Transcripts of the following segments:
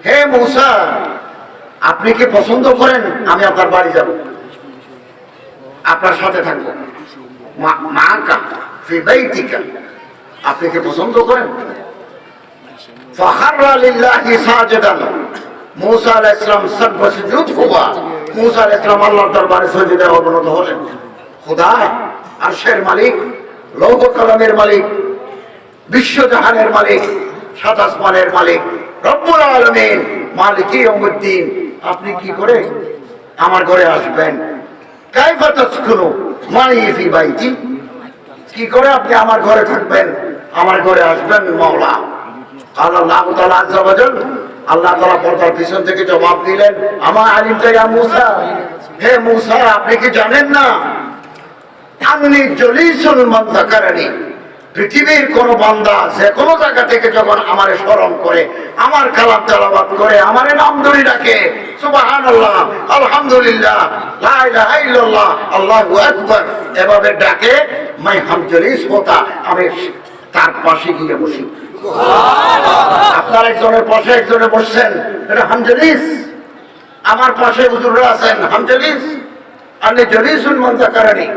হে মূসা, আপনি কি পছন্দ করেন আমি আপনার বাড়ি যাব, আপনার সাথে থাকবো, মাকা ফি বাইতিকা, আপনি কি পছন্দ করেন? ফাখাররা লিল্লাহি সাজিদান, মূসা আলাইহিস সালাম সুজুদ হুয়া, মূসা আলাইহিস সালাম আল্লাহর দরবারে সিজদায় অবনত হলেন। খোদা আরশের মালিক, লৌহ কলমের মালিক, বিশ্বজাহানের মালিক, সাত আসমানের মালিক, রব্বুল আলামিন, মালিকি ইয়াউমিদ্দিন, আপনি কি করে আমার ঘরে আসবেন? কাইফা তাসকুনু মাই ফি বাইতি, কি করে আপনি আমার ঘরে থাকবেন, আমার ঘরে আসবেন মাওলা? আল্লাহ তাআলা আযজা ওয়া জাল, আল্লাহ তাআলা পর্দার পিছন থেকে জবাব দিলেন, আমা আলিমতা ইয়া মূসা, হে মূসা আপনি কি জানেন না আন্নী জলিসুল মান যাকারানি, পৃথিবীর কোন বান্দা যে কোনো জায়গা থেকে যখন আমারে স্মরণ করে, আমার কালাম তেলাওয়াত করে, আমারে নাম ধরে ডাকে, সুবহানাল্লাহ, আলহামদুলিল্লাহ, লা ইলাহা ইল্লাল্লাহ, আল্লাহু আকবার, এভাবে ডাকে, মাই হাম জলিস হোতা, আমি তার পাশে গিয়ে বসি। সুবহানাল্লাহ। আপনার একজনের পাশে একজনে বসছেন, এটা হামজলিস। আমার পাশে হুজুররা আছেন, হামজলিস। আন্নী জলিসুল মান যাকারানি,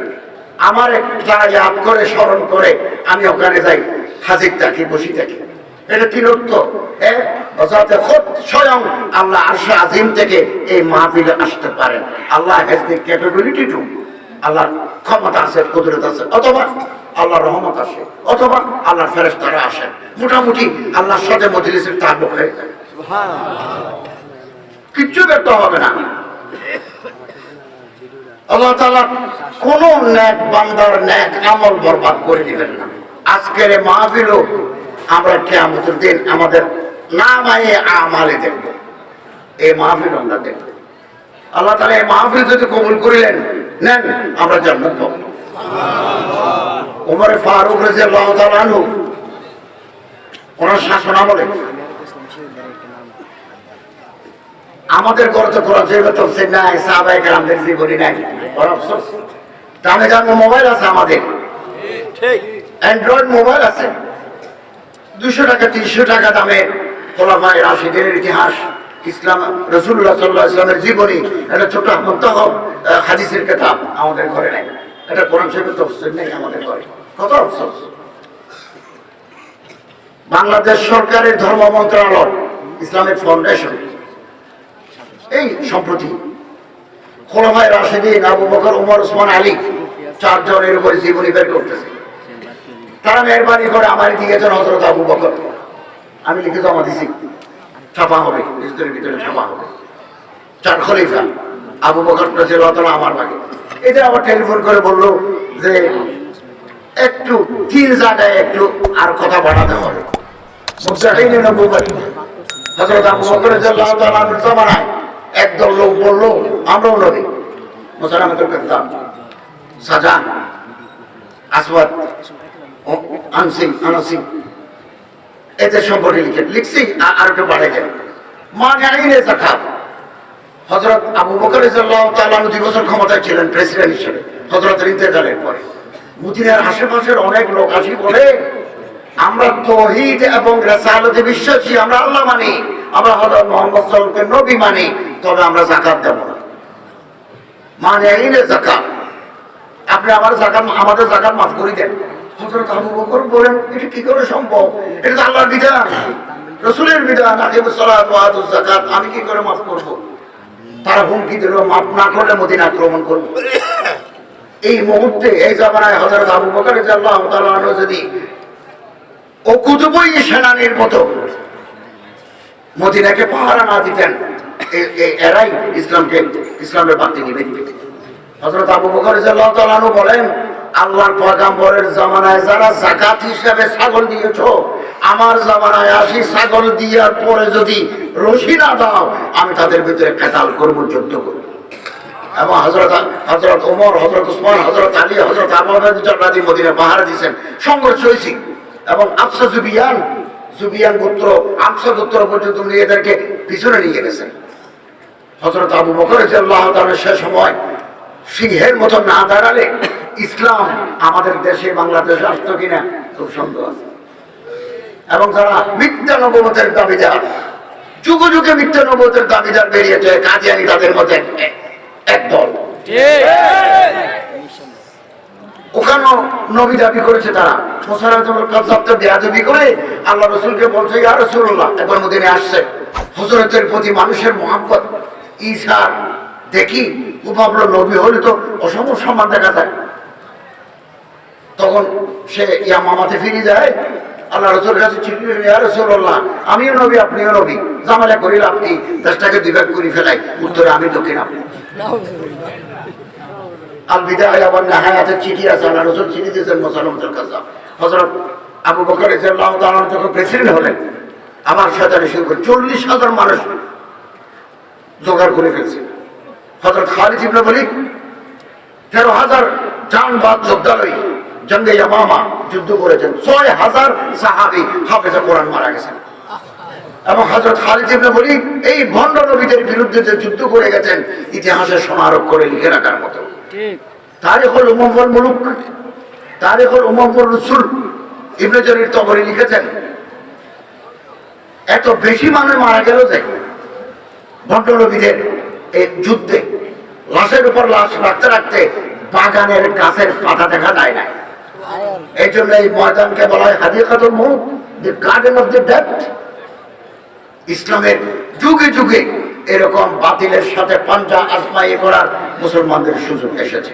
আমার যারা ইয়াদ করে স্মরণ করে আমি ওখানে যাই, হাজির থাকি, বসি থাকি। এটা তিন অর্থ। স্বয়ং আল্লাহ আরশে আজিম থেকে এই মাহফিলে আসতে পারেন। আল্লাহ হ্যাজ দি ক্যাপাবিলিটি টু, আল্লাহর ক্ষমতা আছে, কুদরত আছে, অথবা আল্লাহর রহমত আসে, অথবা আল্লাহর ফেরেশতারা আসেন। মোটামুটি আল্লাহর সাথে মজলিসের তাল্লুক হয়ে যায়, কিচ্ছু ব্যর্থ হবে না। আল্লাহ তাআলা কোন নেক বান্দার নেক আমল বরবাদ করে দিবেন না। আজকের এই মাহফিলও আমরা কিয়ামতের দিন আমাদের নামায়ে আমালে দেখব, এই মাহফিল আমরা দেখব। আল্লাহ তাআলা এই মাহফিল যদি কবুল করিলেন নেন, আমরা জান্নাত পাবো। ওমর ফারুক রাদিয়াল্লাহু তাআলা আনহু ওনার শাসন আমলে আমাদের করতে কোরআন শরীফের তাফসীর নাই, সাহাবায়ে কেরামদের জীবনী নাই। বড় আফসোস, দামে দামে মোবাইল আছে আমাদের, ঠিক অ্যান্ড্রয়েড মোবাইল আছে, 200 টাকা 300 টাকা দামে খোলাফায়ে রাশিদিনের ইতিহাস, ইসলাম, রাসূলুল্লাহ সাল্লাল্লাহু আলাইহি ওয়াসাল্লামের জীবনী, এটা ছোট মুনতাহব হাদিসের কিতাব আমাদের ঘরে নাই। এটা কোরআন শরীফের তাফসীর নেই আমাদের ঘরে। কত আফসোস। বাংলাদেশ সরকারের ধর্ম মন্ত্রণালয়, ইসলামিক ফাউন্ডেশন এই সম্প্রতি খোলাফায়ে রাশিদিন আবু বকর, ওমর, ওসমান, আলী, 4 জনের উপরে জীবনী বের করতেছে। তারা মেহরবানি করে আমার দিয়েছেন হযরত আবু বকর, আমি লিখে জমা দিছি, ছাপা হবে, ইসলামের ভিতরে ছাপা হবে। 4 খলিফা আবু বকর রাদিয়াল্লাহু তাআলা আমার ভাগে। এদের আবার টেলিফোন করে বললো যে একটু 3 জায়গায় একটু আর কথা বাড়াতে হবে। মুজাহিদিন নবুয়্বত হযরত আবু বকর রাদিয়াল্লাহু তাআলা এর জামানায় একদল লোক বললো আমরাও নবী, মুসালামাতুল কাযযাব, সাজান, আসওয়াদ, আনাসি, এদের সম্পর্কে লিখছি আর একটু বাড়ে যায়। মানে আইনে যাকাত, হযরত আবু বকর রাদিয়াল্লাহু তাআলা 2 বছর ক্ষমতায় ছিলেন প্রেসিডেন্ট হিসেবে হযরতের ইন্তেকালের পরে। মদিনার আশেপাশের অনেক লোক আসি বলে আমরা তাওহীদ এবং রিসালাতে বিশ্বাসী, আমরা আল্লাহ মানি, আমরা হযরত মুহাম্মদ সাল্লাল্লাহু আলাইহি ওয়াসাল্লামকে নবী মানি, তবে আমরা যাকাত দেব না। মানে আইনে যাকাত, আপনি আমাদের যাকাত মাফ করে দেন। হযরত আবু বকর বলেন এটা কি করে সম্ভব? এটা তো আল্লাহর বিধান, রাসূলের বিধান, আকিমুস সালাত ওয়া আতুজ যাকাত, আমি কি করে মাফ করব? তারা হুমকি দিল মাফ না করলে মদিনা আক্রমণ করব। এই মুহূর্তে এই জামানায় হযরত আবু বকর রাদিয়াল্লাহু তাআলা আনহু যদি অকুতুবই সেনানীর মতো মদিনাকে পাহারা না দিতেন, এরাই ইসলামের বাতি নিবে। হযরত আবু বকর রাদিয়াল্লাহু তাআলা আনহু বলেন, আল্লাহর পয়গম্বরের জামানায় যারা যাকাত হিসেবে ছাগল দিয়েছো, আমার জামানায় আসি ছাগল দেওয়ার পরে যদি রশি না দাও, আমি তাদের ভিতরে কেতাল করব, যুদ্ধ করব। এবং হযরত ওমর, হযরত ওসমান, হযরত আলী, হযরত আবু বকর জান্নাতি মদিনা পাহারা দিয়েছেন, সংঘর্ষ হয়েছে। এবং আফসা জুবিয়ান গোত্র, আমসা গোত্র পর্যন্ত এদেরকে পিছনে নিয়ে গেছেন। হযরত আবু বকর রাদিয়াল্লাহু তাআলা সে সময় সিংহের মতো না দাঁড়ালে ইসলাম আমাদের দেশে বাংলাদেশে আসতো কিনা খুব সন্দেহ আছে। এবং যারা মিথ্যা নবুয়তের দাবিদার, যুগে যুগে মিথ্যা নবুয়তের দাবিদার বেরিয়েছে, কাদিয়ানী তাদের মধ্যে এক দল। ওখানেও নবী দাবি করেছে তারা, বেয়াদবি করে আল্লাহ রসুলকে বলছে, ইয়া রাসূলুল্লাহ, একবার মদিনে আসছে, হযরতের প্রতি মানুষের মহব্বত, ঈসা দেখি ও ভাবলো নবী হলে তো অসম সম্মান দেখা যায়। তখন সে ইয়ামামাতে ফিরে যায়, আল্লাহ রসুলের কাছে চিঠি, ইয়া রাসূলুল্লাহ, আমিও নবী আপনিও নবী, জামালা করিল আপনি, দেশটাকে দুই ভাগ করে ফেলাই, উত্তরে আমি দক্ষিণ আপনি। আল বিদায়া ওয়ান নিহায়াতের চিঠি আছে, আল্লাহ রাসূল চিঠি দিয়েছেন মুসলমানদের কাছে। হযরত আবু বকর রাদিয়াল্লাহু তাআলা যখন প্রেসিডেন্ট হলেন, আমার শয়তানি শুরু করে 40,000 মানুষ জোগাড় করে ফেলছে। হযরত খালিদ ইবনে ওয়ালিদ 13,000 জানবাদ যোদ্ধা লই জঙ্গে ইয়ামামা যুদ্ধ করেছেন। 6,000 সাহাবী হাফেজে কোরআন মারা গেছেন। এবং হযরত খালিদ ইবনে ওয়ালিদ এই ভণ্ড নবীদের বিরুদ্ধে যে যুদ্ধ করে গেছেন, ইতিহাসে সমারোহ করে লিখে রাখার মতো। তারিখুল উমাম ওয়াল মুলুক, তারিখুল উমাম ওয়ার রসুল ইবনে জারির তবরি লিখেছেন, এত বেশি মানুষ মারা গেল যে ভণ্ড নবীদের এই যুদ্ধে লাশের উপর লাশ রাখতে রাখতে বাগানের গাছের পাতা দেখা যায় না। এই জন্য এই ময়দানকে বলা হয় হাদিকাতুল মউত, the garden of the death. ইসলামের যুগে যুগে এরকম বাতিলের সাথে পাঞ্জা আজমাই করার মুসলমানদের সুযোগ এসেছে,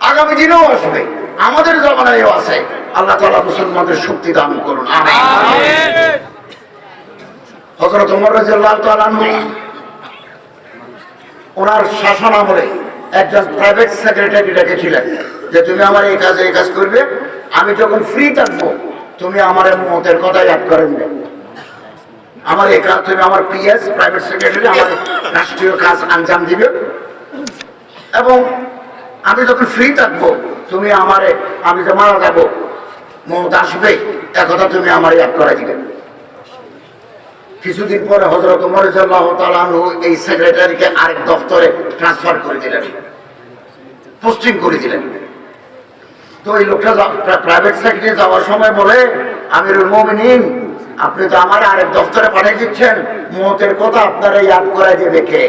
আগামী দিনেও আসবে, আমাদের জমানায়ও আছে। আল্লাহ তাআলা মুসলমানদের শক্তি দান করুন, আমিন। হযরত ওমর রাদিয়াল্লাহু তাআলা আনহু ওনার শাসন আমলে একজন প্রাইভেট সেক্রেটারি রেখেছিলেন যে তুমি আমার এই কাজ করবে, আমি যখন ফ্রি থাকবো তুমি আমার মতের কথা ইয়াদ করে নেবে, আমার এই কাজ তুমি আমার পিএস প্রাইভেট সেক্রেটারি আমার রাষ্ট্রীয় কাজ আঞ্জাম দিবে, এবং আমি যখন ফ্রি থাকবো তুমি আমারে, আমি যে মারা যাবো মত আসবে একথা তুমি আমার ইয়াদ করে দিবে। কিছুদিন পরে হযরত ওমর রাদিয়াল্লাহু তাআলা আনহু এই সেক্রেটারিকে আরেক দপ্তরে ট্রান্সফার করে দিলেন, পোস্টিং করে দিলেন। তো এই লোকটা প্রাইভেট সেক্রেটারি যাওয়ার সময় বলে, আমিরুল মুমিনিন, আপনি তো আমার আরেক দপ্তরে পাঠিয়ে দিচ্ছেন, মতের কথা আপনারা ইয়াদ করে দেবে কে?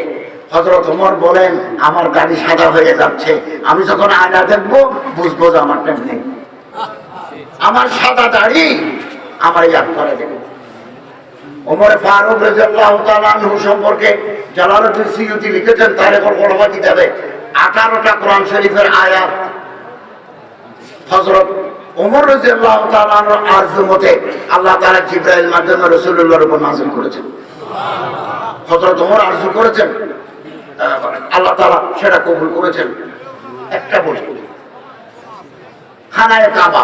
হযরত ওমর বলেন, আমার দাড়ি সাদা হয়ে যাচ্ছে, আমি যখন আয়না দেখবো বুঝবো যে আমার টাইম নেই, আমার সাদা দাড়ি আমার ইয়াদ করে দেবে। ওমর ফারুক রাদিয়াল্লাহু তাআলা আনহু সম্পর্কে জালালউদ্দিন সুয়ুতী লিখেছেন তারিখুল খুলাফা কিতাবে, 18টা কোরআন শরীফের আয়াত হযরত ওমর রাদিয়াল্লাহু তাআলা আনহুর আরজু মতে আল্লাহ তাআলা জিবরাইল মাধ্যমে রাসূলুল্লাহর উপর নাযিল করেছেন। হযরত ওমর আরজু করেছেন, আল্লাহ তাআলা সেটা কবুল করেছেন। একটা বস্তু, খানায়ে কাবা,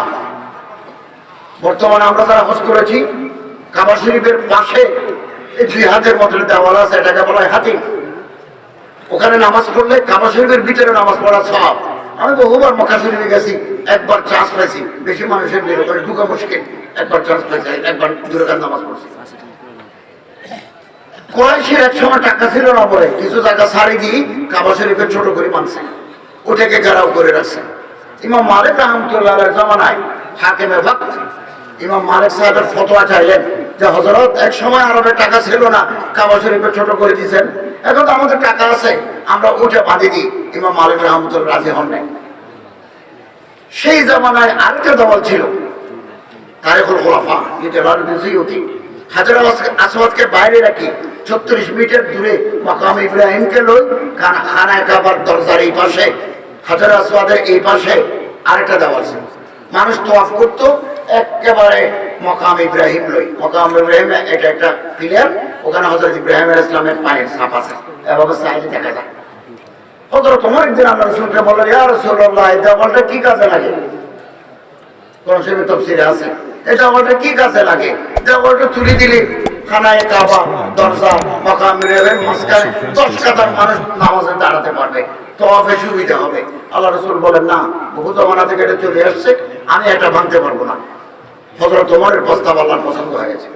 বর্তমানে আমরা যারা হজ করেছি, কাবা শরীফের পাশে 2 হাতের মতো দেওয়াল আছে, এটাকে বলা হয় হাতিম। ওখানে নামাজ পড়লে কাবা শরীফের ভিতরে নামাজ পড়া সওয়াব। আমি বহুবার মক্কা শরীফে গেছি, একবার চান্স পাইছি, বেশি মানুষের ভিড় করে ঢুকা মুশকিল, একবার চান্স পাইছি, একবার 2 রাকাত নামাজ পড়ছি। কুরাইশের এক সময় টাকা ছিল না বলে কিছু জায়গা ছাড়ি দিয়ে কাবা শরীফের ছোট করে বানছে, ওটাকে ঘেরাও করে রাখছে। ইমাম মালিক রাহমাতুল্লাহ আলাইহির জামানায় হাকিমে ওয়াক্ত ইমাম মালিক সাহেবের ফতোয়া চাইলেন যে হযরত, এক সময় আরবের টাকা ছিল না, কাবা শরীফে ছোট করে দিয়েছেন, এখন তো আমাদের টাকা আছে, আমরা উঠে বাঁধি দিই। ইমাম মালিক রাহমাতুল্লাহ রাজি হন নাই। সেই জামানায় আরেকটা দেওয়াল ছিল, তারিখুল খুলাফা, জালালউদ্দিন সুয়ুতী, হাজর আসওয়াদকে বাইরে রাখি 36 মিটার দূরে মাকাম ইব্রাহিমকে লই, খানায়ে কাবার দরজার এই পাশে, হাজর আসওয়াদের এই পাশে আরেকটা দেওয়াল ছিল। মানুষ তওয়াফ করতো একেবারে মাকাম ইব্রাহিম লই, মাকাম ইব্রাহিম এটা একটা পিলার, ওখানে হযরত ইব্রাহিম আলাইহিস সালামের পায়ের ছাপ আছে, এভাবে চাইলে দেখা যায়। হযরত ওমর একদিন আল্লাহ রাসূলকে বললেন, ইয়া রাসূলুল্লাহ, এই দেওয়ালটা কি কাজে লাগে? কোরআন শরীফের তাফসীরে আছে, এই দেওয়ালটা কি কাজে লাগে? দেওয়ালটা তুলে দিলে খানায়ে কাবা দরজা মাকাম ইব্রাহিমের মাঝখানে 10 কাতার মানুষ নামাজে দাঁড়াতে পারবে, তওয়াফে সুবিধা হবে। আল্লাহ রাসূল বলেন, না, বহু জমানা থেকে এটা চলে আসছে, আমি এটা ভাঙতে পারবো না। হযরত ওমরের প্রস্তাব আল্লাহর পছন্দ হয়ে গেছে।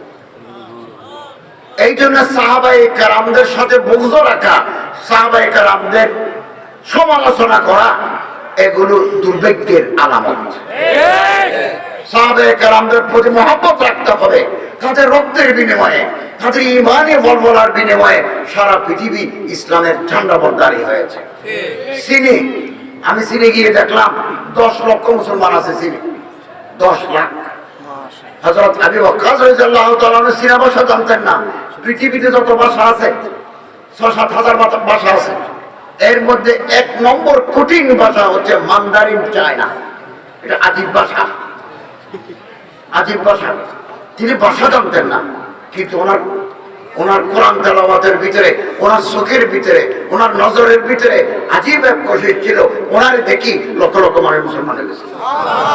এই জন্য সাহাবায়ে কেরামদের সাথে বুগজ রাখা, সাহাবায়ে কেরামদের সমালোচনা করা, এগুলো দুর্ভাগ্যের আলামত। সাহাবায়ে কেরামদের প্রতি মহব্বত রাখতে হবে, তাদের রক্তের বিনিময়ে, তাদের ইমানে বলবলার বিনিময়ে সারা পৃথিবী ইসলামের ঝান্ডা বরদারি হয়েছে। চীনে, আমি চীনে গিয়ে দেখলাম 10 লক্ষ মুসলমান আছে চীনে, 10 লাখ। হযরত আবু ওয়াক্কাস রাদিয়াল্লাহু তাআলা চীনা ভাষা জানতেন না। পৃথিবীতে যত ভাষা আছে 6-7 হাজার ভাষা আছে, এর মধ্যে 1 নম্বর কঠিন ভাষা হচ্ছে মান্দারিন চায়না। এটা আজীব ভাষা, আজীব ভাষা। তিনি ভাষা জানতেন না, কিন্তু ওনার কোরআন তেলাওয়াতের ভিতরে, ওনার চোখের ভিতরে, ওনার নজরের ভিতরে আজীব এক কষ্ট ছিল। ওনারে দেখি লক্ষ লক্ষ মানুষ মুসলমান হয়ে গেছে,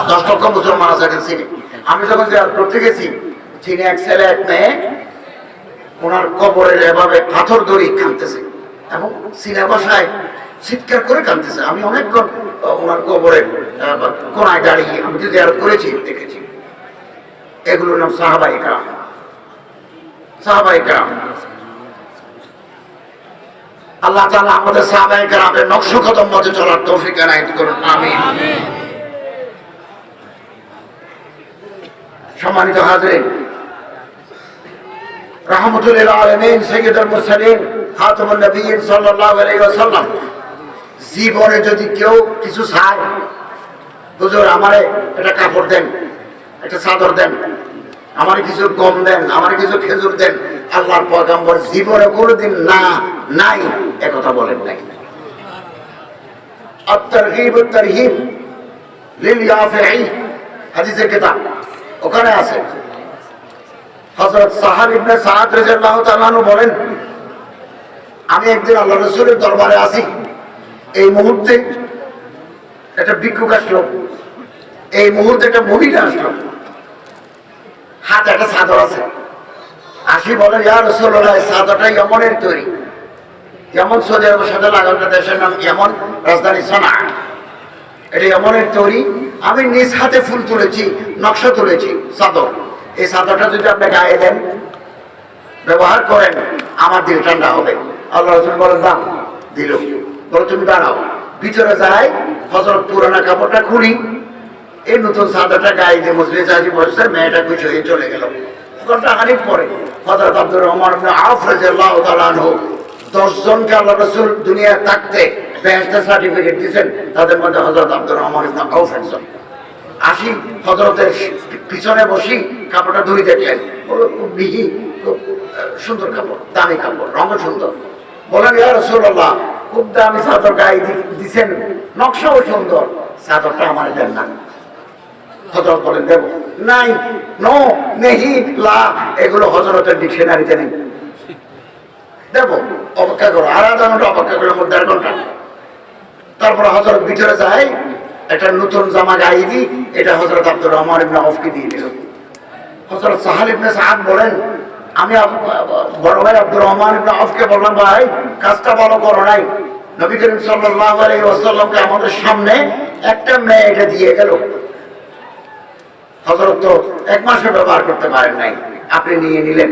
10 লক্ষ মুসলমান আছে চীনে। আমি যখন জিয়ারত করতে গেছি, চীনে এক ছেলে এক মেয়ে ওনার কবরের এভাবে পাথর ধরে কাঁদতেছে এবং চীনা ভাষায় চিৎকার করে কাঁদতেছে। আমি অনেকক্ষণ ওনার কবরের কোনায় দাঁড়িয়ে আমি যে জিয়ারত করেছি দেখেছি। এগুলোর নাম সাহাবায়ে কেরাম। সাহাবায়ে কেরাম, আল্লাহ তাআলা আমাদের সাহাবায়ে কেরামের নকশ কদম মতে চলার তৌফিক এনায়েত করুন, আমিন। সম্মানিত হাজরিন, রাহমাতুল লিল আলামিন সাইয়্যিদুল মুরসালিন খাতামুন নবিয়্যিন সাল্লাল্লাহু আলাইহি ওয়াসাল্লাম জীবনে যদি কেউ কিছু চায়, হুজুর আমারে একটা কাপড় দেন, একটা চাদর দেন, আমারে কিছু গম দেন, আমারে কিছু খেজুর দেন, আল্লাহর পয়গম্বর জীবনে কোনোদিন না নাই একথা বলেন নাই। আত-তারগীব ওয়াত-তারহীব লিল ইয়াফিঈ হাদিসের কিতাব, ওখানে আছে। হযরত সাহাব ইবনে সাআদ রাদিয়াল্লাহু তাআলা আনহু বলেন, আমি একদিন আল্লাহ রাসূলের দরবারে আছি, এই মুহূর্তে একটা ভিক্ষুক আসলো, এই মুহূর্তে একটা মহিলা আসলো, হাতে একটা চাদর আছে। আসি বলেন, ইয়া রাসূলুল্লাহ, এই চাদরটা ইয়েমেনের তৈরি। ইয়েমেন সৌদি আরবের সাথে লাগানো দেশের নাম ইয়েমেন, রাজধানী সানা। এটা ইয়েমেনের তৈরি। আমি নিজ হাতে ফুল তুলেছি, নকশা তুলেছি চাদর। এই চাদরটা যদি আপনি গায়ে দেন, ব্যবহার করেন, আমার দিল ঠান্ডা হবে। আল্লাহ রাসূল বলেন, দাও। দিল। বলে তুমি দাঁড়াও, ভিতরে যাই, হযরত পুরানা কাপড়টা খুলি, এই নতুন চাদরটা গায়ে দিয়ে মজলিসে আসি বসে, মেয়েটা খুশি হয়ে চলে গেল। ঘন্টা খানিক পরে হযরত আব্দুর রহমান ইবনে আওফ রাদিয়াল্লাহু তাআলা আনহু 10 জনকে আল্লাহ রাসূল দুনিয়ায় থাকতে বেহেশতের সার্টিফিকেট দিয়েছেন, তাদের মধ্যে হযরত আব্দুর রহমান ইবনে আওফ একজন। আসি হযরতের পিছনে বসি, কাপড়টা ধুই দেখলেন, খুব মিহি, খুব সুন্দর কাপড়, দামি কাপড়, রঙও সুন্দর। বলেন, ইয়া রাসূলুল্লাহ, খুব দামি চাদর গায়ে দিচ্ছেন, নকশাও সুন্দর, চাদরটা আমার দেন না। হযরত বলেন, দেব। নাই, নো, নেহি, লা, এগুলো হযরতের ডিকশনারিতে নেই। দেব, অপেক্ষা করো, আর আধা ঘন্টা অপেক্ষা করো, 1.5 ঘন্টা। তারপর হযরত ভিতরে যায়, একটা নতুন জামা গায়ে দিই, এটা হযরত আব্দুর রহমান ইবনে আওফকে দিয়ে দিল। হযরত সাহাল ইবনে সাআদ বলেন, আমি বড় ভাই আব্দুর রহমান ইবনে আওফকে বললাম, ভাই কাজটা ভালো করো নাই। নবী করিম সাল্লাল্লাহু আলাইহি ওয়াসাল্লামকে আমাদের সামনে একটা মেয়ে এটা দিয়ে গেল, হযরত তো 1 মাসে ব্যবহার করতে পারেন নাই, আপনি নিয়ে নিলেন।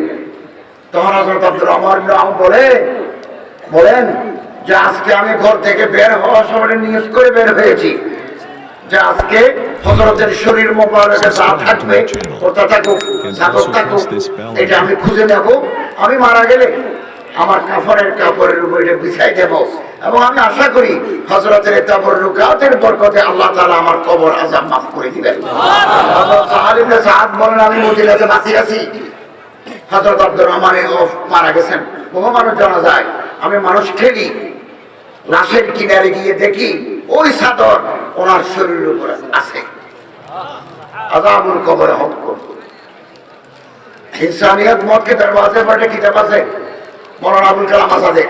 তখন হযরত আব্দুর রহমান ইবনে আওফ বলেন যে আজকে আমি ঘর থেকে বের হওয়ার সময় নিয়ত করে বের হয়েছি যে আজকে হযরতের শরীর মোবারকে যা থাকবে, ওটা থাকুক, চাদর থাকুক, এটা আমি খুঁজে নেব। আমি মারা গেলে আমার কাপড়ের উপর এটা বিছাই দেব, এবং আমি আশা করি হযরতের তাবররুকাতের বরকতে আল্লাহ তাআলা আমার কবর আযাব মাফ করে দিবেন। হযরত সাহাল ইবনে সাআদ বলেন, আমি মদিনাতে বাঁচিয়ে আছি, হযরত আব্দুর রহমান আওফ মারা গেছেন। বহু মানুষ জানা যায়, আমি মানুষ ঠেলি, লাশের কিনারে গিয়ে দেখি ওই চাদর ওনার শরীরের উপর আছে। আযাবুল কবর হক ইনসানিয়ত মত কে দরওয়াজে পর একটা কিতাব আছে, মওলানা আবুল কালাম আজাদে।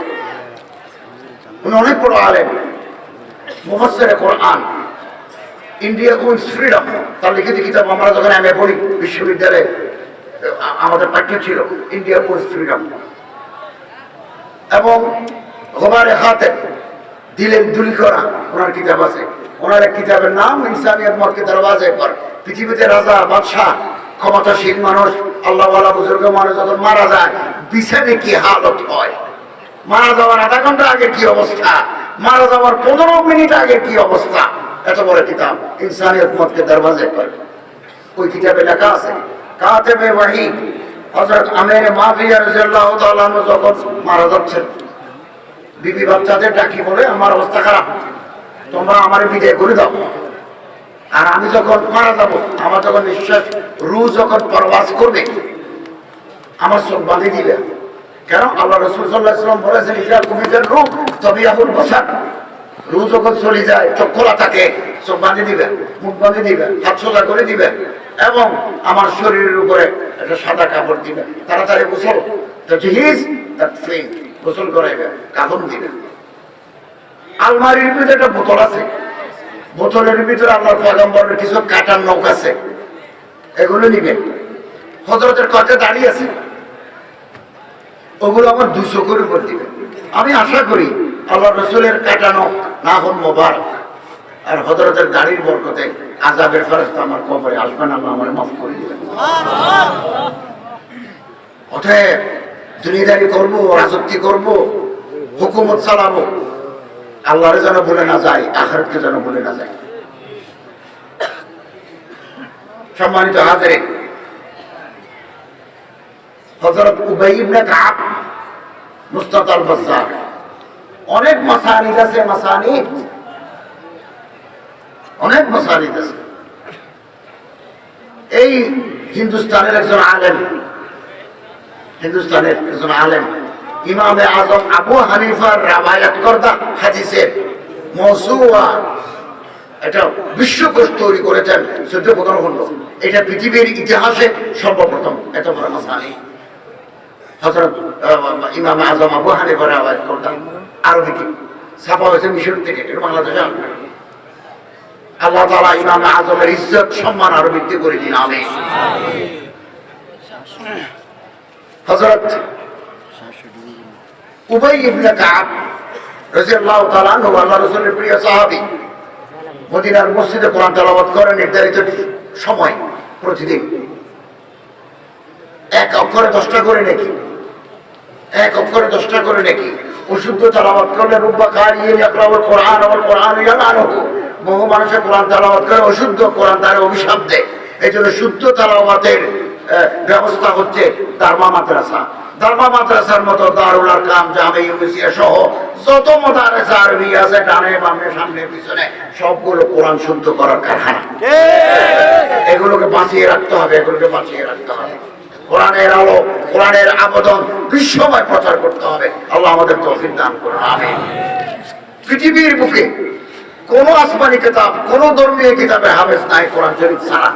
উনি অনেক বড় আলেম, মুফাসসিরে কোরআন। ইন্ডিয়া উইন্স ফ্রিডম, তার লিখিত কিতাব আমরা যখন এমএ পড়ি বিশ্ববিদ্যালয়ে আমাদের পাঠ্য ছিল ইন্ডিয়া উইন্স ফ্রিডম। এবং গোবারে খাতের, দিলের দুলি করা, ওনার কিতাব আছে। ওনার এক কিতাবের নাম ইনসানিয়ত মত কে দরওয়াজে পর। পৃথিবীতে রাজা, বাদশাহ, ক্ষমতাশীল মানুষ, আল্লাহওয়ালা বুজুর্গ মানুষ যখন মারা যায়, বিছানে কি হালত হয়, মারা যাওয়ার আধা ঘন্টা আগে কি অবস্থা, মারা যাওয়ার 15 মিনিট আগে কি অবস্থা, এত বড় কিতাব ইনসানিয়ত মত কে দরওয়াজে পর। ওই কিতাবে লেখা আছে, কাতেবে ওয়াহি হযরত আমির মাবিয়া রাদিয়াল্লাহু তাআলা যখন মারা যাচ্ছেন, বিবি বাচ্চাদের ডাকি বলে আমার অবস্থা খারাপ, তোমরা আমার বিদায় করে দাও। আর আমি যখন মারা যাব, আমার যখন নিঃশ্বাস রূহ যখন প্রবাস করবে, আমার চোখ বাঁধে দিবে। কেন? আল্লাহ রাসূল সাল্লাল্লাহু আলাইহি ওয়াসাল্লাম বলেছেন, ইজা কুবিদার রূহ তাবিয়াহুল বাসার। রূহ যখন চলে যায়, চোখ খোলা থাকে, চোখ বাঁধে দিবে, মুখ বাঁধে দিবে, হাত সোজা করে দিবে এবং আমার শরীরের উপরে একটা সাদা কাপড় দিবে। তাড়াতাড়ি গোসল, গোসল করাইবে, কাফন দিবে। আলমারির ভিতরে একটা বোতল আছে, বোতলের ভিতরে আল্লাহর পয়গম্বরের কিছু কাটার নখ আছে, এগুলো নিবে। হযরতের কয়টা দাড়ি আছে, ওগুলো আমার 200 করে উপর দিবে। আমি আশা করি আল্লাহ রাসূলের কাটানো নাখুন মোবারক আর হযরতের দাড়ির বরকতে আযাবের ফেরেশতা আমার কবরে আসবেন, আল্লাহ আমারে মাফ করে দিবেন। অতএব দুনিয়াদারি করবো, রাজত্ব করবো, হুকুমত চালাবো, আল্লাহর যেন ভুলে না যায়, আখিরাতকে যেন ভুলে না যায়। সম্মানিত হাজিরিন, হযরত উবাই ইবনে কাব মুস্তাদ আল বাজ্জার, অনেক মাসানিদ আছে, অনেক মাসানিদ আছে। এই হিন্দুস্তানের একজন আলেম, ইমামে আজম আবু হানিফার রাওয়ায়াত করদা হাদিসের মওসুআ, এটা বিশ্বকোষ তৈরি করেছেন 14-15 খন্ড। এটা পৃথিবীর ইতিহাসে সর্বপ্রথম এত বড় মাসানি। হযরত ইমামে আজম আবু হানিফার রাওয়ায়াত করদা আরবিতে ছাপা হয়েছে মিশর থেকে, এটা বাংলাদেশে আসবে। আল্লাহ তাআলা ইমামে আজমের ইজ্জত সম্মান আরো বৃদ্ধি করে দিন, আমিন। হযরত উবাই ইবনে কাব রাদিয়াল্লাহু তাআলা আনহু আল্লাহর রাসূলের প্রিয় সাহাবী, মদিনার মসজিদে কোরআন তেলাওয়াত করেন নির্ধারিত সময় প্রতিদিন। এক অক্ষরে 10টা করে নাকি, এক অক্ষরে 10টা করে নাকি। অশুদ্ধ তেলাওয়াত করলে রুব্বা কারিয়িন ইয়াকরাউল কোরআন ওয়াল কোরআন ইয়ালানুহু, বহু মানুষের কোরআন তেলাওয়াত করে অশুদ্ধ কোরআন তার অভিশাপ দেয়। এই জন্য শুদ্ধ তেলাওয়াতের ব্যবস্থা হচ্ছে দারমা মাদ্রাসা। দারমা মাদ্রাসার মতো দারুল আরকাম, জামে ইউনিসিয়া সহ যত মাদ্রাসা আরবি আছে, ডানে বামে সামনে পিছনে, সবগুলো কোরআন শুদ্ধ করার কারখানা। এগুলোকে বাঁচিয়ে রাখতে হবে, এগুলোকে বাঁচিয়ে রাখতে হবে। কোরআনের আলো, কোরআনের আবেদন বিশ্বময় প্রচার করতে হবে। আল্লাহ আমাদের তৌফিক দান করুন, আমিন। পৃথিবীর বুকে কোন আসমানি কিতাব, কোন ধর্মীয় কিতাবে হাফেজ নাই কোরআন শরীফ ছাড়া।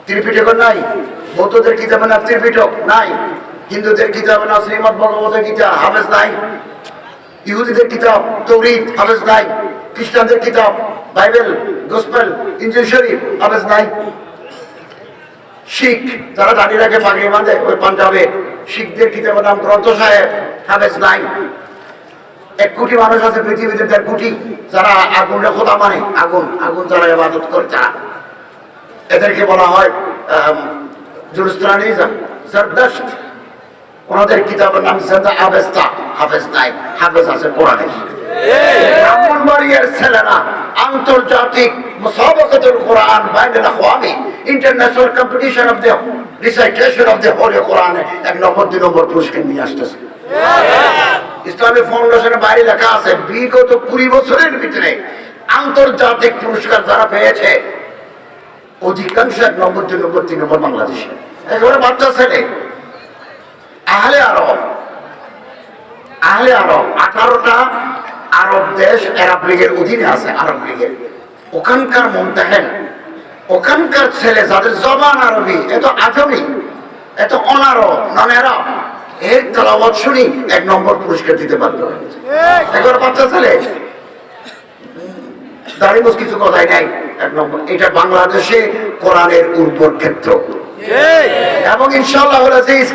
ত্রিপিটক নাই, বৌদ্ধদের কিতাবে না ত্রিপিটক নাই, হিন্দুদের কিতাবে না শ্রীমদ ভগবত গীতা হাফেজ নাই, ইহুদিদের কিতাব তৌরাত হাফেজ নাই, খ্রিস্টানদের কিতাব বাইবেল, গসপেল, ইনজিল শরীফ হাফেজ নাই। শিখ যারা দাঁড়ি রাখে, পাগড়ি বাঁধে, ওই পাঞ্জাবে শিখদের কিতাবের নাম গ্রন্থ সাহেব, হাফেজ নাই। 1 কোটি মানুষ আছে পৃথিবীতে, 1.5 কোটি যারা আগুনে খোদা মানে, আগুন যারা ইবাদত করে, তারা, এদেরকে বলা হয় জুরুস্ত্রানিজম, জারদাশত। ওনাদের কিতাবের নাম জিন্দা আবেস্তা, হাফেজ নাই, হাফেজ আছে কোরআনের। ব্রাহ্মণবাড়িয়ার ছেলেরা আন্তর্জাতিক মুসাবাকাতুল কোরআন বাইনাল আখওয়ামি, international competition of the recitation of the holy কোরআনে 1 নম্বর পুরস্কার নিয়ে আসতেছে। ইসলামিক ফাউন্ডেশনের বাইরে লেখা আছে, বিগত 20 বছরের ভিতরে আন্তর্জাতিক পুরস্কার যারা পেয়েছে অধিকাংশ 1 নম্বর, 2 নম্বর, 3 নম্বর বাংলাদেশে। একেবারে বাচ্চা ছেলে। আহলে আরব 18টা আরব দেশ আরব লীগের অধীনে আছে, আরব লীগের। ওখানকার মুমতাহিন, ওখানকার ছেলে যাদের জবান আরবি, এত আজমি, এত অনারব, নন আরব, এর তেলাওয়াত শুনি 1 নম্বর পুরস্কার দিতে বাধ্য হয়েছে। একেবারে বাচ্চা ছেলে, দাঁড়িয়ে কিছু কথাই নাই, 1 নম্বর। এটা বাংলাদেশে কোরআনের উর্বর ক্ষেত্র, এবং ইনশাআল্লাহ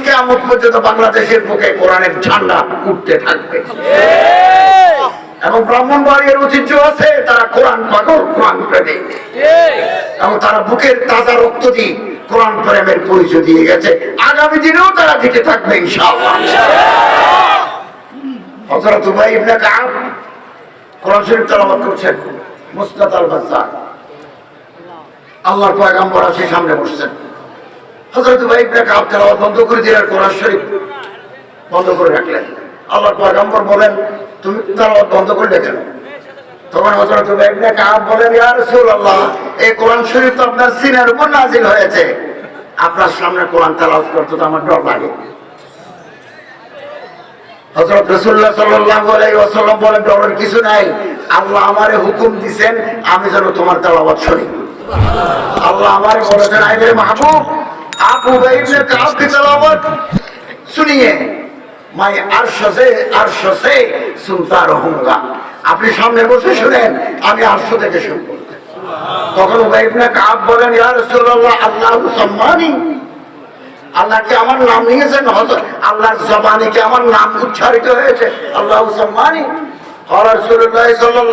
কিয়ামত পর্যন্ত বাংলাদেশের বুকে কোরআনের ঝান্ডা উঠতে থাকবে। এবং ব্রাহ্মণবাড়িয়ার ঐতিহ্য আছে, তারা কোরআন পাগল, কোরআন প্রেমী, এবং তারা বুকের তাজা রক্ত দিয়ে কোরআন প্রেমের পরিচয় দিয়ে গেছে। আগামী দিনেও তারা দিতে থাকবে ইনশাআল্লাহ। হযরত উবাই ইবনে কাব কোরআন শরীফ তেলাওয়াত করছেন, মুস্তাদ আল বাজ্জার, আল্লাহর পয়গম্বর আসে সামনে বসছেন। হযরত উবাই ইবনে কাব তেলাওয়াত বন্ধ করে দিলেন, কোরআন শরীফ বন্ধ করে রাখলেন। আল্লাহর পয়গম্বর বলেন, তুমি তেলাওয়াত বন্ধ করলে কেন? তখন হযরত উবাই ইবনে কাব বলেন, ইয়া রাসূলুল্লাহ, এই কোরআন শরীফ তো আপনার সিনার উপর নাযিল হয়েছে, আপনার সামনে কোরআন তেলাওয়াত করতে তো আমার ডর লাগে। হযরত রাসূলুল্লাহ সাল্লাল্লাহু আলাইহি ওয়াসাল্লাম বলেন, ডরের কিছু নাই, আল্লাহ আমারে হুকুম দিবেন আমি যেন তোমার তেলাওয়াত শুনি। আল্লাহ আমারে বলেছেন, আয় মেরে মাহবুব, आप उबई इब्ने काब की तिलावत सुनिए, मैं अर्श से सुनता रहूंगा। আপনি সামনে বসে শুনেন, আমি আরশ থেকে শুনবো। তখন উবাই ইবনে কাব বলেন, ইয়া রাসূলুল্লাহ, আল্লাহু সাম্মানি, আল্লাহ কি আমার নাম নিয়েছেন? আল্লাহর জবানে কি আমার নাম উচ্চারিত হয়েছে? আল্লাহু সাম্মানি। আর রাসূলুল্লাহ সাল্লাল্লাহু